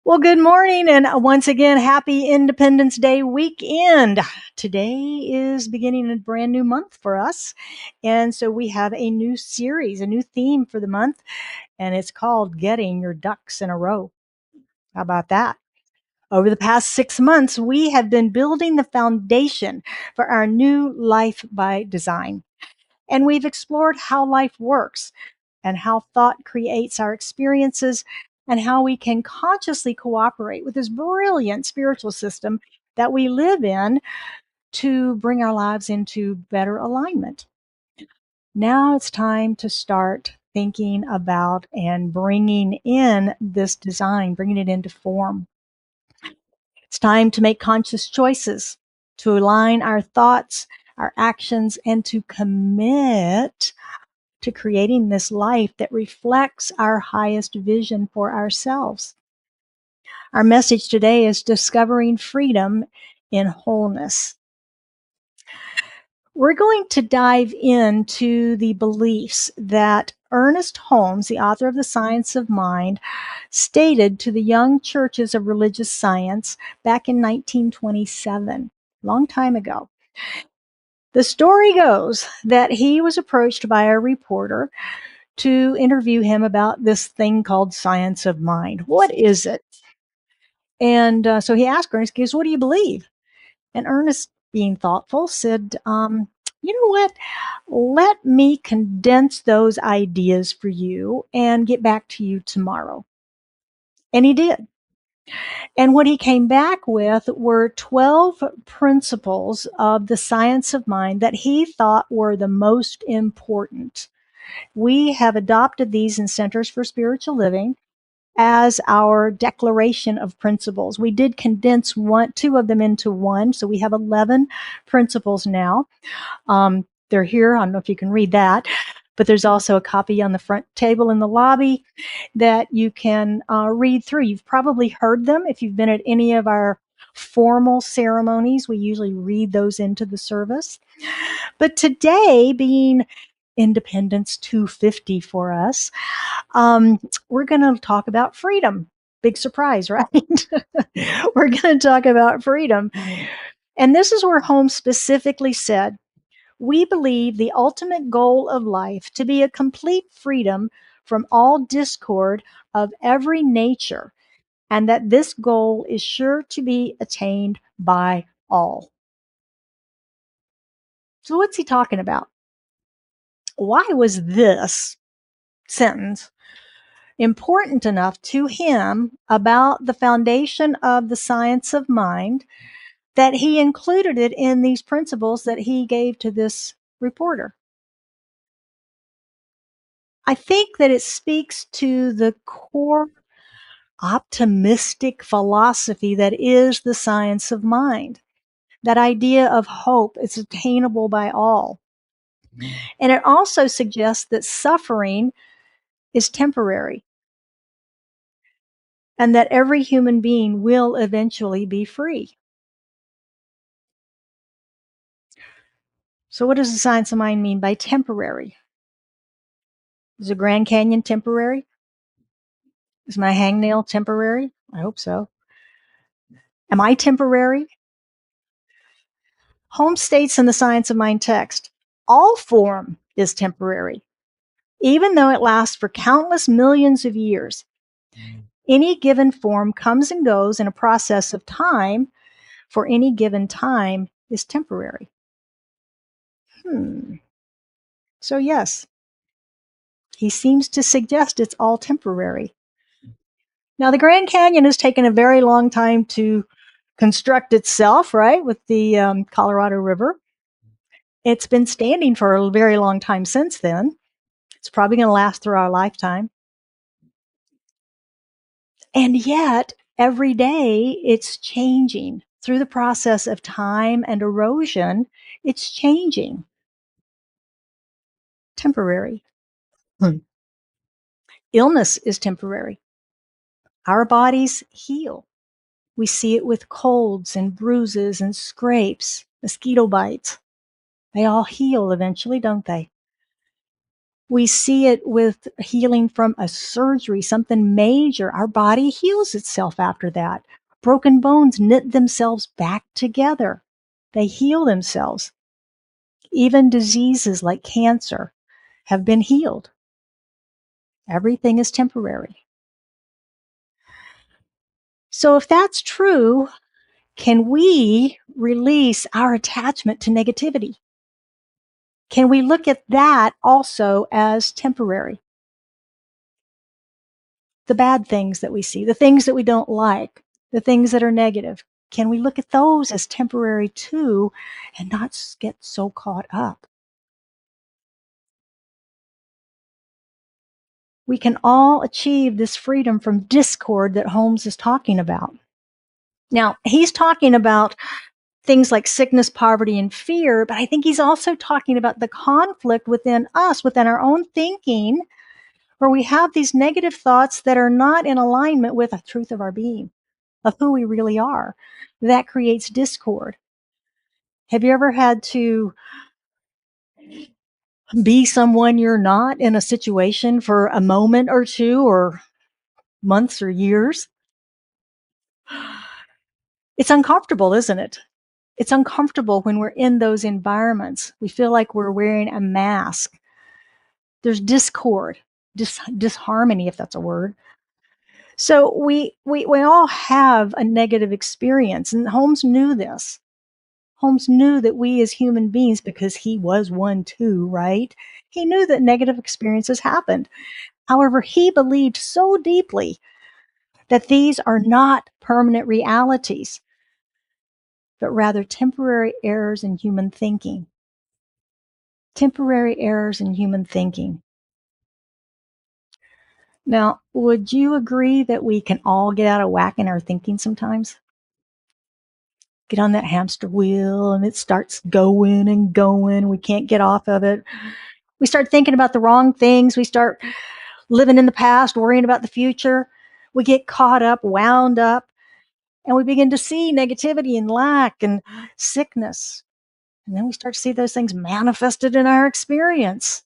Well, good morning, and once again, happy Independence Day weekend. Today is beginning a brand new month for us, and so we have a new series, a new theme for the month, and it's called Getting Your Ducks in a Row. How about that? Over the past 6 months, we have been building the foundation for our new life by design, and we've explored how life works and how thought creates our experiences and how we can consciously cooperate with this brilliant spiritual system that we live in to bring our lives into better alignment. Now it's time to start thinking about and bringing in this design, bringing it into form. It's time to make conscious choices, to align our thoughts, our actions, and to commit to creating this life that reflects our highest vision for ourselves. Our message today is discovering freedom in wholeness. We're going to dive into the beliefs that Ernest Holmes, the author of The Science of Mind, stated to the young churches of religious science back in 1927, a long time ago. The story goes that he was approached by a reporter to interview him about this thing called science of mind. What is it? And so he asked Ernest, he goes, "What do you believe?" And Ernest, being thoughtful, said, "You know what? Let me condense those ideas for you and get back to you tomorrow." And he did. And what he came back with were 12 principles of the science of mind that he thought were the most important. We have adopted these in Centers for Spiritual Living as our declaration of principles. We did condense two of them into one, so we have 11 principles now. They're here. I don't know if you can read that, but there's also a copy on the front table in the lobby that you can read through. You've probably heard them if you've been at any of our formal ceremonies. We usually read those into the service. But today, being Independence 250 for us, we're going to talk about freedom. Big surprise, right? We're going to talk about freedom. And this is where Holmes specifically said, "We believe the ultimate goal of life to be a complete freedom from all discord of every nature, and that this goal is sure to be attained by all." So what's he talking about? Why was this sentence important enough to him about the foundation of the science of mind that he included it in these principles that he gave to this reporter? I think that it speaks to the core optimistic philosophy that is the science of mind. That idea of hope is attainable by all. And it also suggests that suffering is temporary and that every human being will eventually be free. So what does the science of mind mean by temporary? Is the Grand Canyon temporary? Is my hangnail temporary? I hope so. Am I temporary? Holmes states in the Science of Mind text, all form is temporary, even though it lasts for countless millions of years. Any given form comes and goes in a process of time, for any given time is temporary. So yes, he seems to suggest it's all temporary. Now, the Grand Canyon has taken a very long time to construct itself, right, with the Colorado River. It's been standing for a very long time since then. It's probably going to last through our lifetime. And yet, every day it's changing. Through the process of time and erosion, it's changing. Temporary. Illness is temporary. Our bodies heal. We see it with colds and bruises and scrapes, mosquito bites. They all heal eventually, don't they? We see it with healing from a surgery, something major. Our body heals itself after that. Broken bones knit themselves back together. They heal themselves. Even diseases like cancer have been healed. Everything is temporary. So if that's true, can we release our attachment to negativity? Can we look at that also as temporary? The bad things that we see, the things that we don't like, the things that are negative, can we look at those as temporary too and not get so caught up? We can all achieve this freedom from discord that Holmes is talking about. Now, he's talking about things like sickness, poverty, and fear, but I think he's also talking about the conflict within us, within our own thinking, where we have these negative thoughts that are not in alignment with the truth of our being, of who we really are. That creates discord. Have you ever had to be someone you're not in a situation for a moment or two, or months or years? It's uncomfortable, isn't it? It's uncomfortable when we're in those environments. We feel like we're wearing a mask. There's discord, disharmony, if that's a word. So we all have a negative experience, and Holmes knew this. Holmes knew that we as human beings, because he was one too, right? He knew that negative experiences happened. However, he believed so deeply that these are not permanent realities, but rather temporary errors in human thinking. Temporary errors in human thinking. Now, would you agree that we can all get out of whack in our thinking sometimes? Get on that hamster wheel and it starts going and going. We can't get off of it. We start thinking about the wrong things. We start living in the past, worrying about the future. We get caught up, wound up, and we begin to see negativity and lack and sickness. And then we start to see those things manifested in our experience.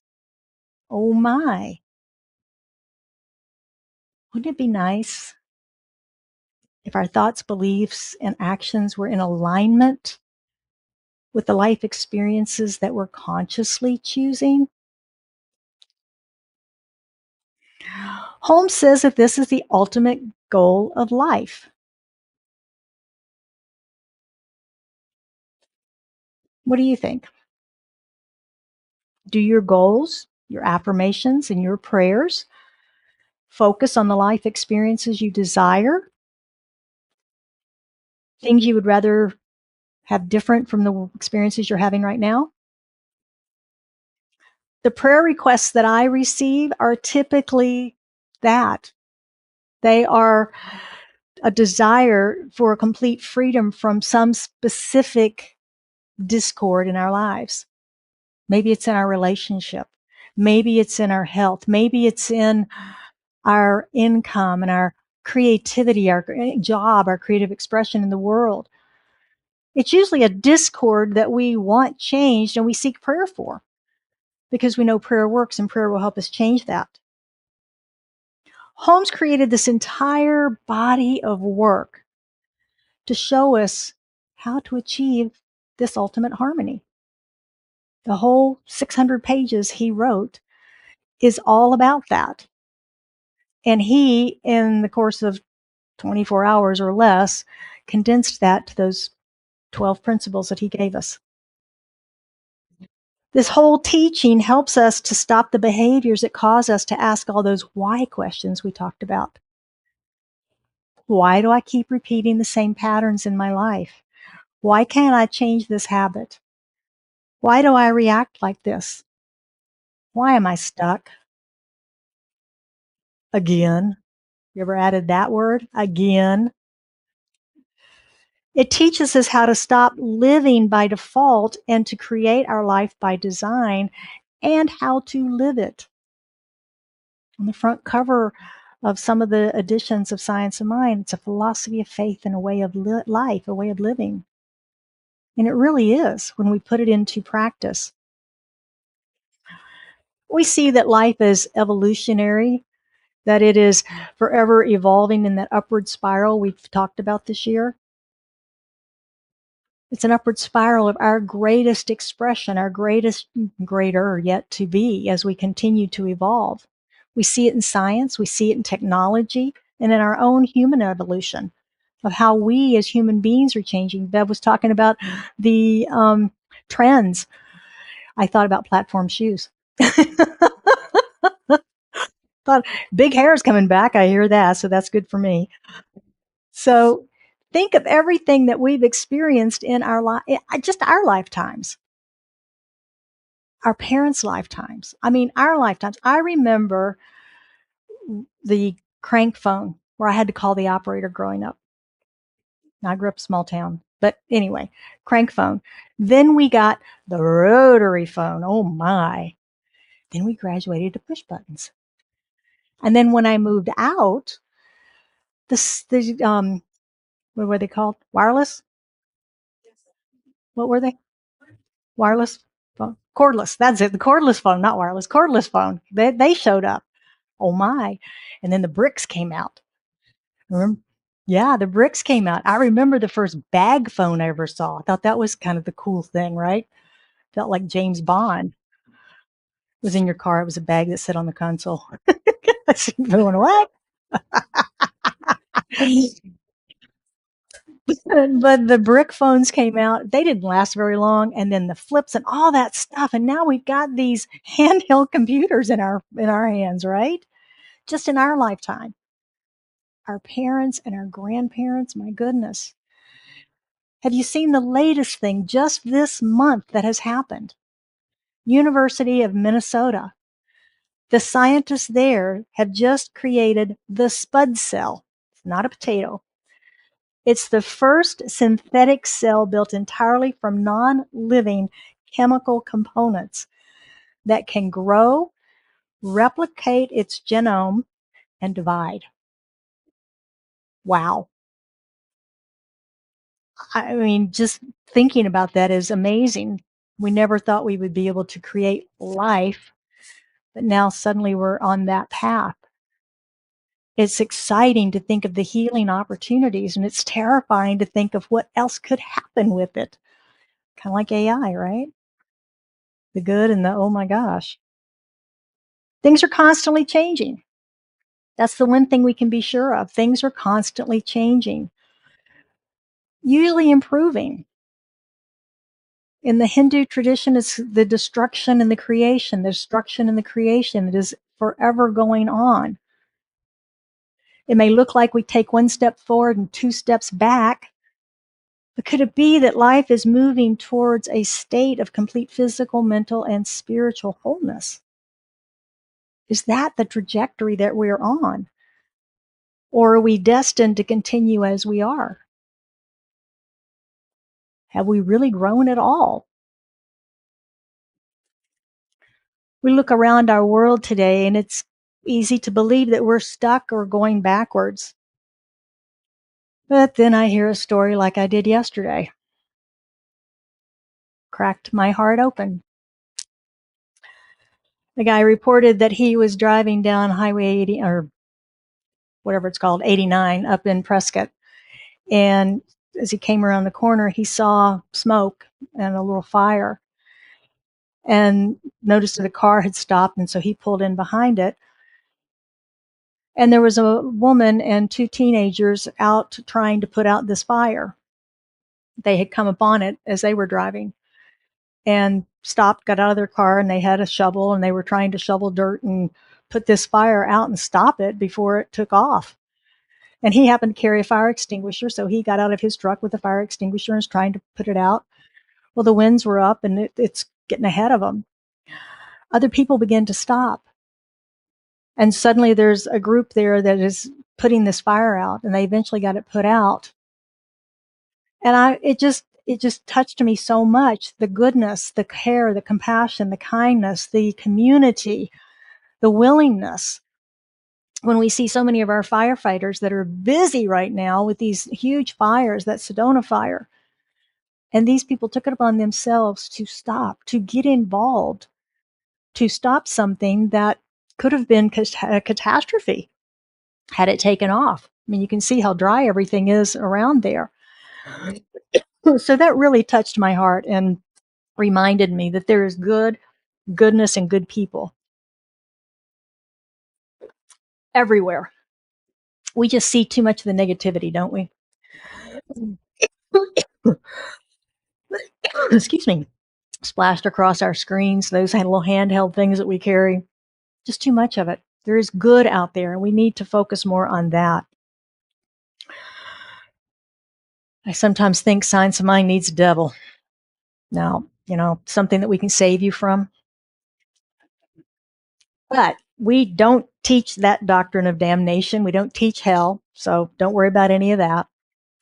Oh my. Wouldn't it be nice if our thoughts, beliefs, and actions were in alignment with the life experiences that we're consciously choosing? Holmes says that this is the ultimate goal of life. What do you think? Do your goals, your affirmations, and your prayers focus on the life experiences you desire? Things you would rather have different from the experiences you're having right now? The prayer requests that I receive are typically that. They are a desire for a complete freedom from some specific discord in our lives. Maybe it's in our relationship. Maybe it's in our health. Maybe it's in our income and our creativity, our job, our creative expression in the world. It's usually a discord that we want changed and we seek prayer for, because we know prayer works and prayer will help us change that. Holmes created this entire body of work to show us how to achieve this ultimate harmony. The whole 600 pages he wrote is all about that. And he, in the course of 24 hours or less, condensed that to those 12 principles that he gave us. This whole teaching helps us to stop the behaviors that cause us to ask all those why questions we talked about. Why do I keep repeating the same patterns in my life? Why can't I change this habit? Why do I react like this? Why am I stuck? Again. You ever added that word? Again. It teaches us how to stop living by default and to create our life by design, and how to live it. On the front cover of some of the editions of Science of Mind, it's a philosophy of faith and a way of life, a way of living. And it really is when we put it into practice. We see that life is evolutionary, that it is forever evolving in that upward spiral we've talked about this year. It's an upward spiral of our greatest expression, our greatest, greater yet to be as we continue to evolve. We see it in science, we see it in technology, and in our own human evolution of how we as human beings are changing. Bev was talking about the trends. I thought about platform shoes. Thought big hair is coming back. I hear that, so that's good for me. So think of everything that we've experienced in our just our lifetimes, our parents' lifetimes. I mean, our lifetimes. I remember the crank phone where I had to call the operator growing up. I grew up small town, but anyway, crank phone. Then we got the rotary phone. Oh my. Then we graduated to push buttons. And then when I moved out, the what were they called? Wireless? What were they? Wireless phone? Cordless. That's it. The cordless phone, not wireless. Cordless phone. They showed up. Oh my. And then the bricks came out. Remember? Yeah, the bricks came out. I remember the first bag phone I ever saw. I thought that was kind of the cool thing, right? Felt like James Bond was in your car. It was a bag that sat on the console. I said, going, what? But the brick phones came out. They didn't last very long, and then the flips and all that stuff. And now we've got these handheld computers in our hands, right? Just in our lifetime. Our parents and our grandparents, my goodness. Have you seen the latest thing just this month that has happened? University of Minnesota. The scientists there have just created the spud cell. It's not a potato. It's the first synthetic cell built entirely from non-living chemical components that can grow, replicate its genome, and divide. Wow. I mean, just thinking about that is amazing. We never thought we would be able to create life, but now suddenly we're on that path. It's exciting to think of the healing opportunities, and it's terrifying to think of what else could happen with it. Kind of like AI, right? The good and the oh my gosh. Things are constantly changing. That's the one thing we can be sure of. Things are constantly changing, usually improving. In the Hindu tradition, it's the destruction and the creation. The destruction and the creation. It is forever going on. It may look like we take one step forward and two steps back, but could it be that life is moving towards a state of complete physical, mental, and spiritual wholeness? Is that the trajectory that we're on? Or are we destined to continue as we are? Have we really grown at all? We look around our world today and it's easy to believe that we're stuck or going backwards. But then I hear a story like I did yesterday. Cracked my heart open. The guy reported that he was driving down Highway 80 or whatever it's called, 89 up in Prescott. And as he came around the corner, he saw smoke and a little fire and noticed that a car had stopped. And so he pulled in behind it. And there was a woman and two teenagers out trying to put out this fire. They had come upon it as they were driving and stopped, got out of their car, and they had a shovel and they were trying to shovel dirt and put this fire out and stop it before it took off. And he happened to carry a fire extinguisher, so he got out of his truck with a fire extinguisher and was trying to put it out. Well, the winds were up and it's getting ahead of them. Other people began to stop. And suddenly there's a group there that is putting this fire out, and they eventually got it put out. And it just touched me so much. The goodness, the care, the compassion, the kindness, the community, the willingness. When we see so many of our firefighters that are busy right now with these huge fires, that Sedona fire, and these people took it upon themselves to stop, to get involved, to stop something that could have been a catastrophe had it taken off. I mean, you can see how dry everything is around there. So that really touched my heart and reminded me that there is goodness, and good people everywhere. We just see too much of the negativity, don't we? Excuse me. Splashed across our screens, those little handheld things that we carry. Just too much of it. There is good out there, and we need to focus more on that. I sometimes think science of mind needs a devil. Now, something that we can save you from. But we don't teach that doctrine of damnation. We don't teach hell. So don't worry about any of that.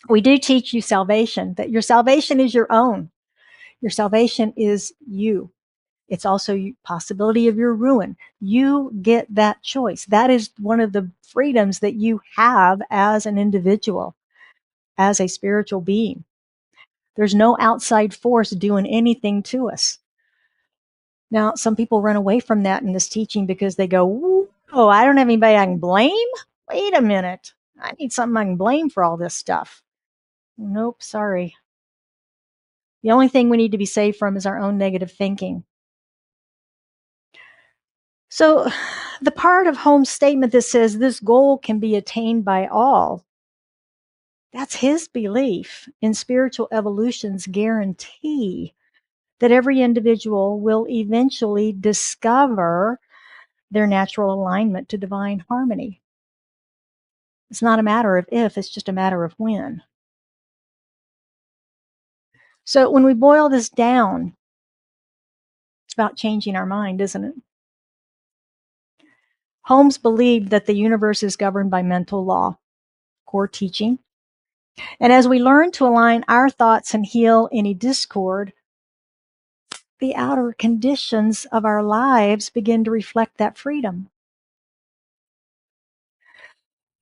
We do teach you salvation, that your salvation is your own. Your salvation is you. It's also possibility of your ruin. You get that choice. That is one of the freedoms that you have as an individual, as a spiritual being. There's no outside force doing anything to us. Now, some people run away from that in this teaching because they go, oh, I don't have anybody I can blame? Wait a minute. I need something I can blame for all this stuff. Nope, sorry. The only thing we need to be saved from is our own negative thinking. So, the part of Holmes' statement that says this goal can be attained by all, that's his belief in spiritual evolution's guarantee that every individual will eventually discover their natural alignment to divine harmony. It's not a matter of if, it's just a matter of when. So when we boil this down, it's about changing our mind, isn't it? Holmes believed that the universe is governed by mental law, core teaching. And as we learn to align our thoughts and heal any discord, the outer conditions of our lives begin to reflect that freedom.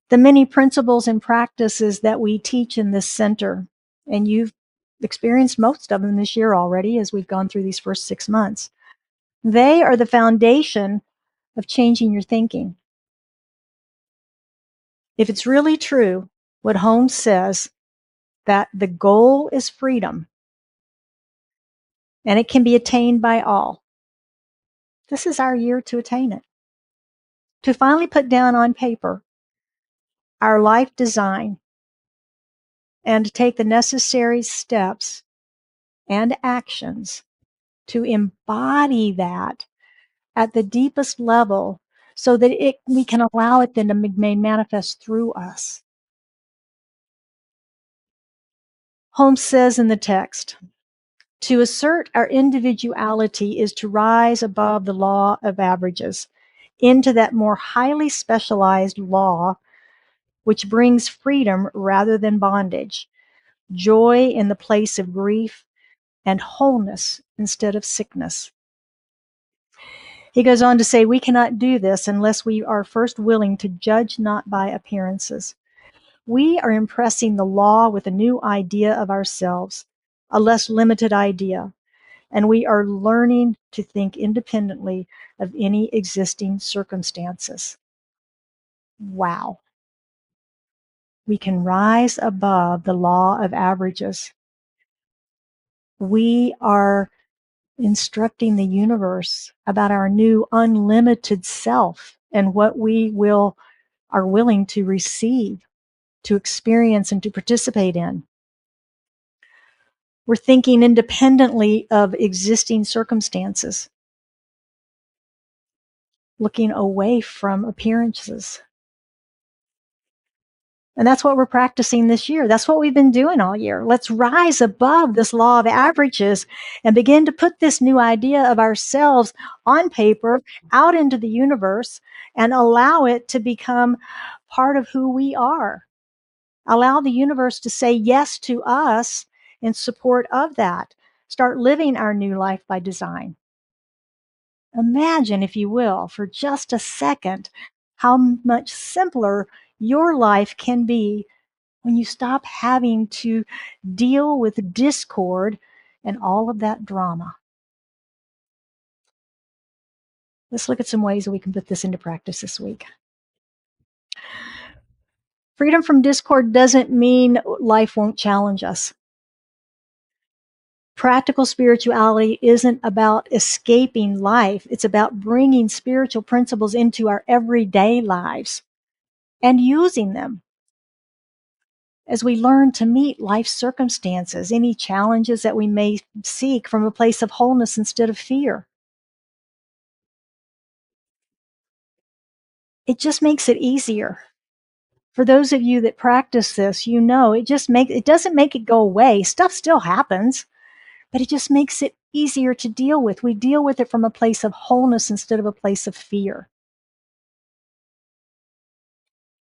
The many principles and practices that we teach in this center, and you've experienced most of them this year already as we've gone through these first 6 months, they are the foundation of changing your thinking. If it's really true, what Holmes says, that the goal is freedom and it can be attained by all, this is our year to attain it. To finally put down on paper our life design and to take the necessary steps and actions to embody that at the deepest level so that we can allow it then to manifest through us. Holmes says in the text, to assert our individuality is to rise above the law of averages into that more highly specialized law which brings freedom rather than bondage, joy in the place of grief, and wholeness instead of sickness. He goes on to say, we cannot do this unless we are first willing to judge not by appearances. We are impressing the law with a new idea of ourselves, a less limited idea, and we are learning to think independently of any existing circumstances. Wow. We can rise above the law of averages. We are instructing the universe about our new unlimited self and what we are willing to receive, to experience, and to participate in. We're thinking independently of existing circumstances, looking away from appearances. And that's what we're practicing this year. That's what we've been doing all year. Let's rise above this law of averages and begin to put this new idea of ourselves on paper, out into the universe, and allow it to become part of who we are. Allow the universe to say yes to us in support of that. Start living our new life by design. Imagine, if you will, for just a second, how much simpler your life can be when you stop having to deal with discord and all of that drama. Let's look at some ways that we can put this into practice this week. Freedom from discord doesn't mean life won't challenge us. Practical spirituality isn't about escaping life. It's about bringing spiritual principles into our everyday lives and using them as we learn to meet life's circumstances, any challenges that we may seek from a place of wholeness instead of fear. It just makes it easier. For those of you that practice this, you know, it doesn't make it go away. Stuff still happens, but it just makes it easier to deal with. We deal with it from a place of wholeness instead of a place of fear.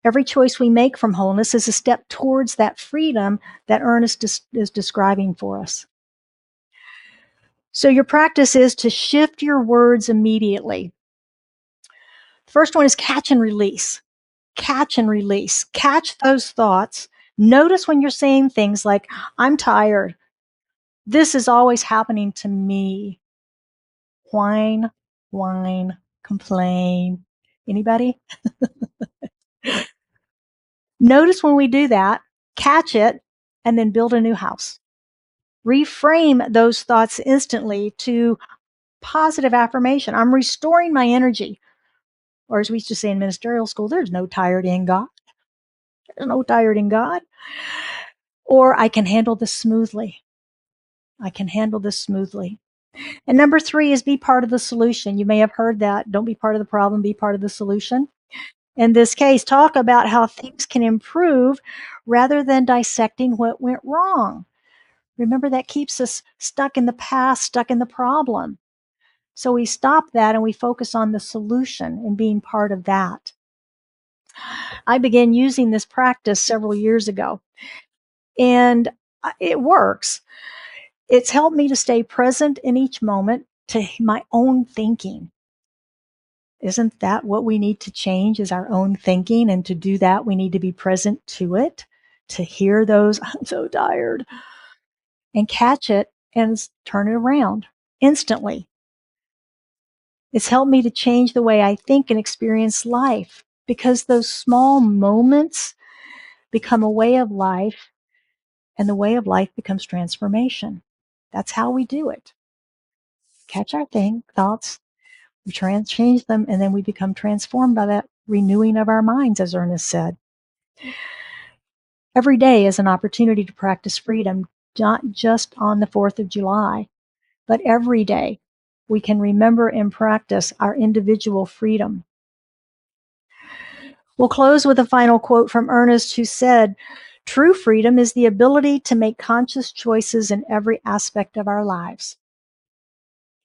Every choice we make from wholeness is a step towards that freedom that Ernest is describing for us. So your practice is to shift your words immediately. The first one is catch and release. Catch and release. Catch those thoughts. Notice when you're saying things like, I'm tired. This is always happening to me. Whine, complain. Anybody? Notice when we do that, catch it, and then build a new house. Reframe those thoughts instantly to positive affirmation. I'm restoring my energy. Or as we used to say in ministerial school, there's no tired in God. There's no tired in God. Or I can handle this smoothly. I can handle this smoothly. And number 3 is be part of the solution. You may have heard that. Don't be part of the problem, be part of the solution. In this case, talk about how things can improve rather than dissecting what went wrong. Remember, that keeps us stuck in the past, stuck in the problem. So we stop that and we focus on the solution and being part of that. I began using this practice several years ago, and it works. It's helped me to stay present in each moment to my own thinking. Isn't that what we need to change, is our own thinking? And to do that, we need to be present to it, to hear those, I'm so tired, and catch it and turn it around instantly. It's helped me to change the way I think and experience life, because those small moments become a way of life, and the way of life becomes transformation. That's how we do it. Catch our thoughts, we change them, and then we become transformed by that renewing of our minds, as Ernest said. Every day is an opportunity to practice freedom, not just on the 4th of July, but every day we can remember and practice our individual freedom. We'll close with a final quote from Ernest, who said, "True freedom is the ability to make conscious choices in every aspect of our lives."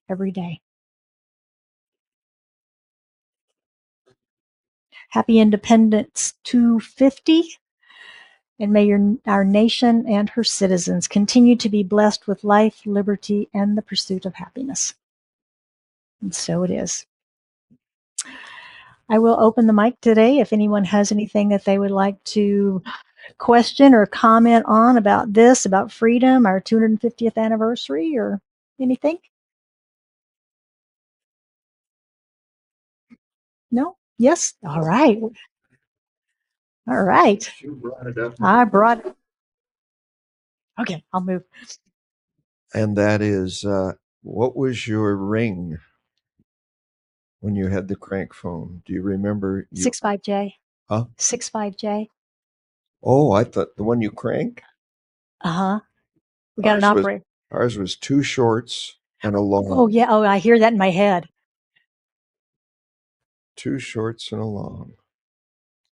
Every day. Happy Independence 250. And may our nation and her citizens continue to be blessed with life, liberty, and the pursuit of happiness. And so it is. I will open the mic today if anyone has anything that they would like to question or comment on about this, about freedom, our 250th anniversary, or anything. No? Yes? All right. All right. You brought it up. I brought it. Okay, I'll move. And that is, what was your ring when you had the crank phone? Do you remember? 65J. Huh? 65J. Oh, I thought the one you crank? Uh-huh. We got an operator. Ours was 2 shorts and a long. Oh, yeah. Oh, I hear that in my head. 2 shorts and a long.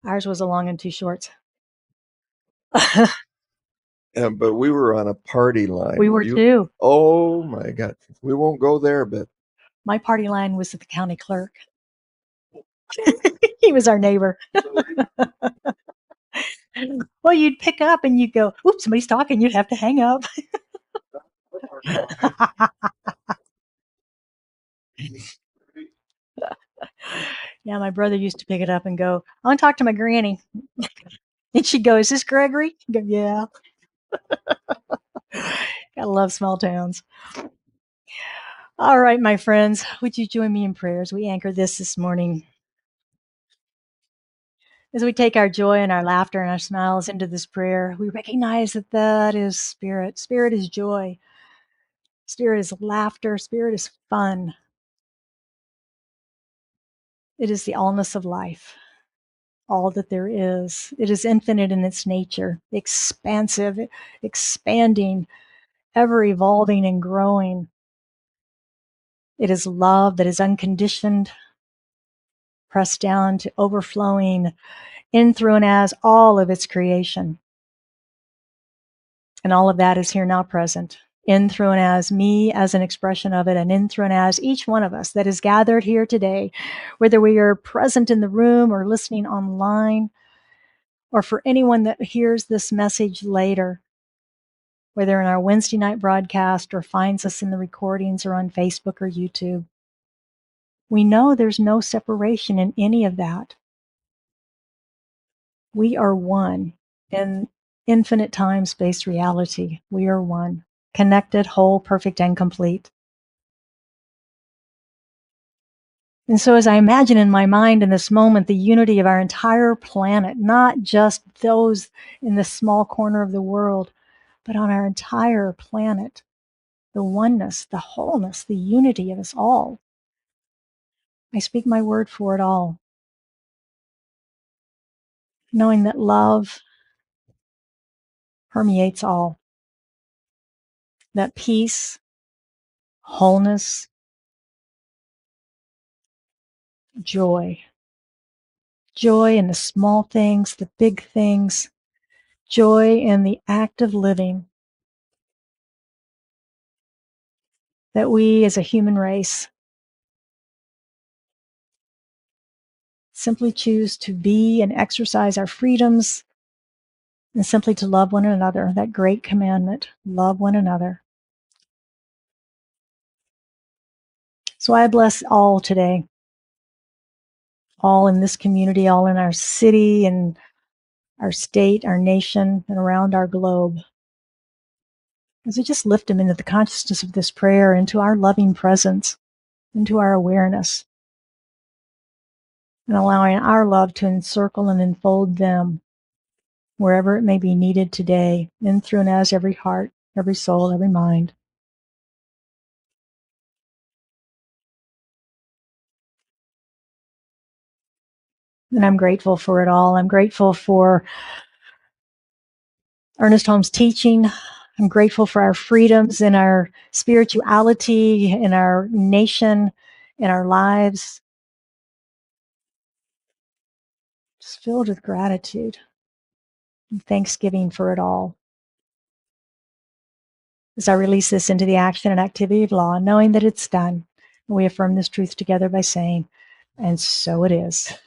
Ours was a long and 2 shorts. But we were on a party line. We were too. Oh my God. We won't go there, but My party line was at the county clerk. He was our neighbor. Well, you'd pick up and you'd go, "Oops, somebody's talking." You'd have to hang up. Yeah, my brother used to pick it up and go, "I want to talk to my granny." And she'd go, "Is this Gregory?" I'd go, "Yeah." Gotta love small towns. All right, my friends, would you join me in prayer as we anchor this morning? As we take our joy and our laughter and our smiles into this prayer, we recognize that that is spirit. Spirit is joy. Spirit is laughter. Spirit is fun. It is the allness of life, all that there is. It is infinite in its nature, expansive, expanding, ever evolving and growing. It is love that is unconditioned, pressed down to overflowing in, through, and as all of its creation. And all of that is here now present, in, through, and as me as an expression of it, and in, through, and as each one of us that is gathered here today, whether we are present in the room or listening online, or for anyone that hears this message later, whether in our Wednesday night broadcast or finds us in the recordings or on Facebook or YouTube. We know there's no separation in any of that. We are one in infinite time, space, reality. We are one, connected, whole, perfect, and complete. And so as I imagine in my mind in this moment the unity of our entire planet, not just those in this small corner of the world, but on our entire planet, the oneness, the wholeness, the unity of us all. I speak my word for it all, knowing that love permeates all, that peace, wholeness, joy in the small things, the big things, joy in the act of living, that we as a human race simply choose to be and exercise our freedoms and simply to love one another, that great commandment, love one another. So I bless all today, all in this community, all in our city and our state, our nation, and around our globe. As we just lift them into the consciousness of this prayer, into our loving presence, into our awareness, and allowing our love to encircle and enfold them wherever it may be needed today, in, through, and as every heart, every soul, every mind. And I'm grateful for it all. I'm grateful for Ernest Holmes' teaching. I'm grateful for our freedoms and our spirituality in our nation, in our lives. Just filled with gratitude and thanksgiving for it all. As I release this into the action and activity of law, knowing that it's done, we affirm this truth together by saying, and so it is.